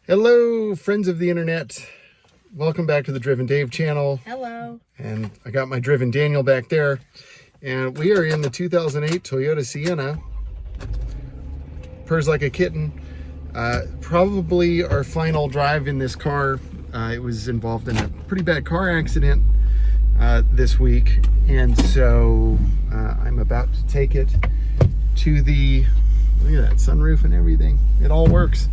Hello, friends of the internet. Welcome back to the Driven Dave channel. Hello. And I got my Driven Daniel back there. And we are in the 2008 Toyota Sienna. Purrs like a kitten. Probably our final drive in this car. It was involved in a pretty bad car accident this week. And so I'm about to take it to the, look at that sunroof and everything. It all works.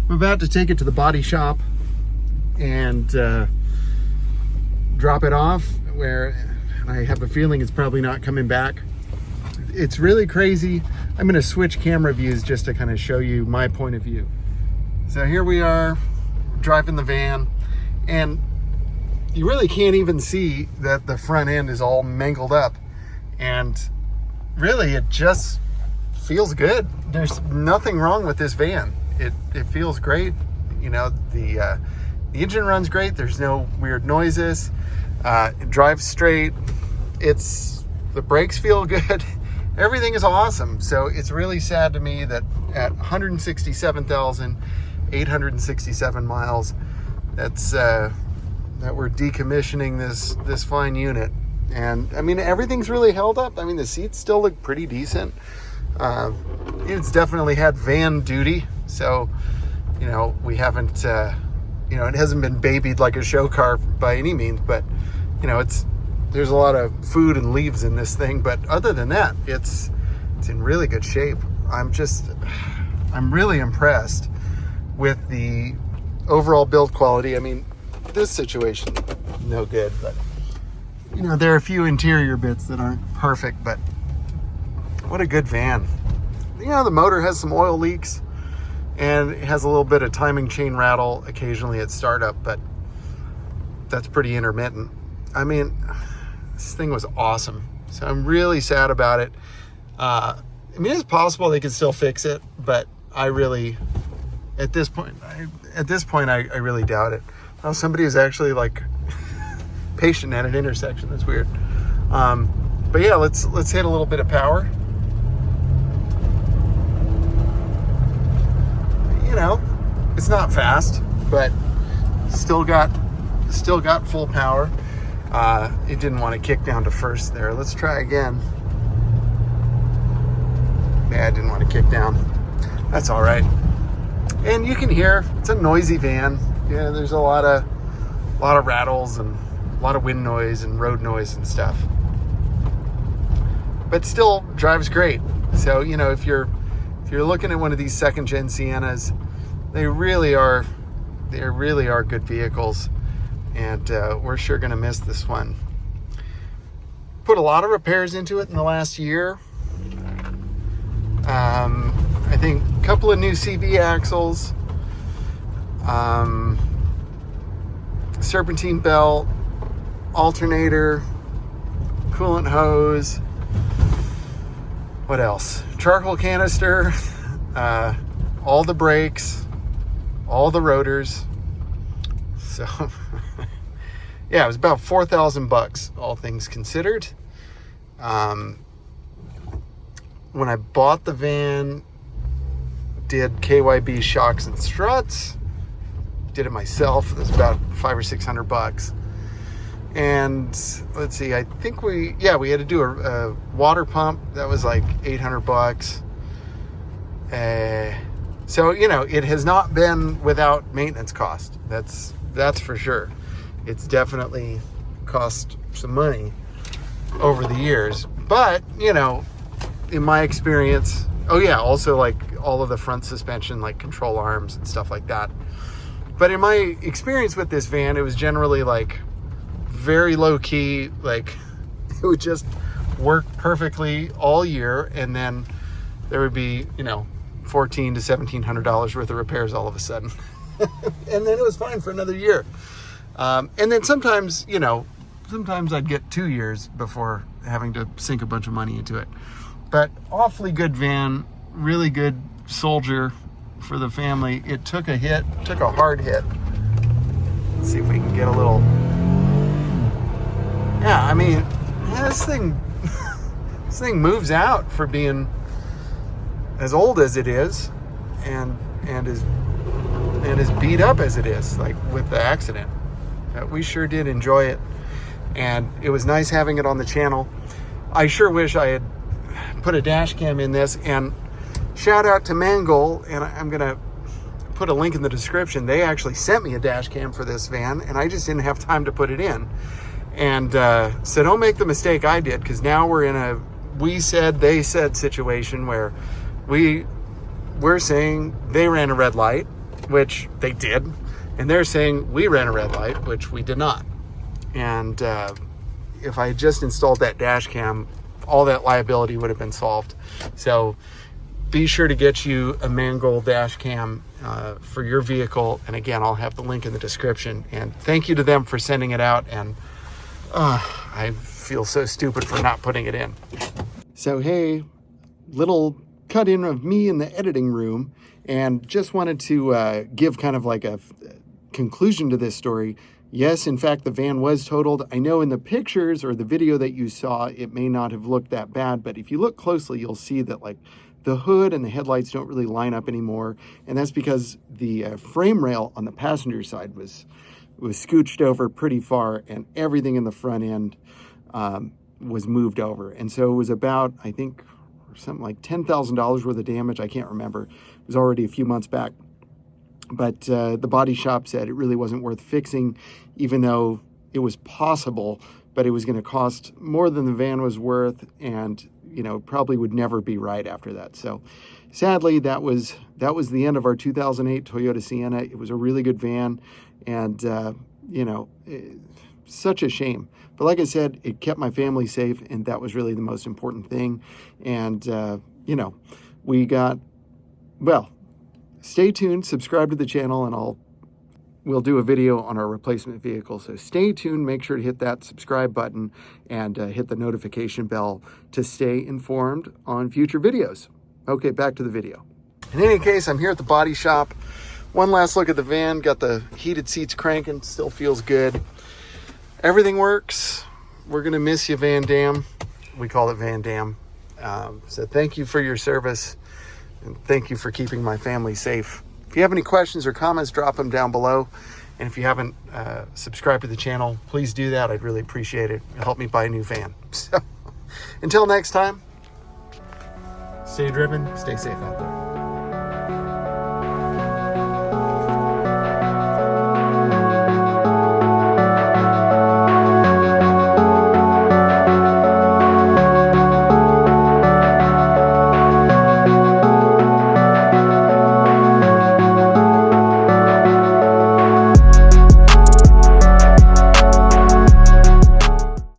I'm about to take it to the body shop and drop it off, where I have a feeling it's probably not coming back. It's really crazy. I'm going to switch camera views just to kind of show you my point of view. So here we are driving the van, and you really can't even see that the front end is all mangled up, and really it just feels good. There's nothing wrong with this van. It feels great. You know, the engine runs great. There's no weird noises. It drives straight. The brakes feel good. Everything is awesome. So it's really sad to me that at 167,867 miles, that's that we're decommissioning this fine unit. And I mean, everything's really held up. I mean, the seats still look pretty decent. It's definitely had van duty. So, you know, we haven't, you know, it hasn't been babied like a show car by any means, but, you know, there's a lot of food and leaves in this thing. But other than that, it's in really good shape. I'm really impressed with the overall build quality. I mean, this situation, no good, but, you know, there are a few interior bits that aren't perfect, but what a good van. You know, the motor has some oil leaks, and it has a little bit of timing chain rattle occasionally at startup, but that's pretty intermittent. I mean, this thing was awesome. So I'm really sad about it. I mean, it's possible they could still fix it, but I really, at this point, I really doubt it. Oh, somebody is actually like patient at an intersection. That's weird. But yeah, let's hit a little bit of power. You know, it's not fast, but still got full power. It didn't want to kick down to first there. Let's try again. Yeah, it didn't want to kick down. That's all right. And you can hear it's a noisy van. Yeah, there's a lot of rattles and a lot of wind noise and road noise and stuff. But still drives great. So, you know, if you're looking at one of these second gen Siennas, they really are good vehicles, and we're sure going to miss this one. Put a lot of repairs into it in the last year. I think a couple of new CV axles, serpentine belt, alternator, coolant hose. What else? Charcoal canister, all the brakes, all the rotors. So yeah, it was about $4,000, all things considered. When I bought the van, did KYB shocks and struts, did it myself. It was about $500 or $600. And let's see, I think we had to do a water pump. That was like $800. So, you know, it has not been without maintenance cost. That's for sure. It's definitely cost some money over the years. But, you know, in my experience, also like all of the front suspension, like control arms and stuff like that. But in my experience with this van, it was generally like very low key, like it would just work perfectly all year, and then there would be, you know, $1,400 to $1,700 worth of repairs all of a sudden. And then it was fine for another year. And then sometimes I'd get 2 years before having to sink a bunch of money into it. But awfully good van, really good soldier for the family. It took a hard hit. Let's see if we can get a little. Yeah, I mean, this thing moves out for being as old as it is, and is and as beat up as it is, like with the accident. We sure did enjoy it, and it was nice having it on the channel. I sure wish I had put a dash cam in this, and shout out to Mangold, and I'm gonna put a link in the description. They actually sent me a dash cam for this van, and I just didn't have time to put it in. And so don't make the mistake I did, because now we're in a we said, they said situation where we're saying they ran a red light, which they did, and they're saying we ran a red light, which we did not. And if I had just installed that dash cam, all that liability would have been solved. So be sure to get you a Mangold dash cam for your vehicle. And again, I'll have the link in the description. And thank you to them for sending it out. And I feel so stupid for not putting it in. So, hey, little cut in of me in the editing room, and just wanted to give kind of like a conclusion to this story. Yes, in fact, the van was totaled. I know in the pictures or the video that you saw, it may not have looked that bad, but if you look closely, you'll see that like the hood and the headlights don't really line up anymore. And that's because the frame rail on the passenger side was scooched over pretty far, and everything in the front end was moved over. And so it was about, I think, something like $10,000 worth of damage. I can't remember. It was already a few months back. But the body shop said it really wasn't worth fixing, even though it was possible, but it was going to cost more than the van was worth, and probably would never be right after that. So sadly, that was the end of our 2008 Toyota Sienna. It was a really good van, and such a shame. But like I said, it kept my family safe, and that was really the most important thing. And we got, well, stay tuned, subscribe to the channel, and we'll do a video on our replacement vehicle. So stay tuned, make sure to hit that subscribe button and hit the notification bell to stay informed on future videos. Okay, back to the video. In any case, I'm here at the body shop. One last look at the van, got the heated seats cranking, still feels good. Everything works. We're gonna miss you, Van Dam. We call it Van Dam. So thank you for your service, and thank you for keeping my family safe. If you have any questions or comments, drop them down below. And if you haven't subscribed to the channel, please do that. I'd really appreciate it. It'll help me buy a new van. So until next time, stay driven, stay safe out there.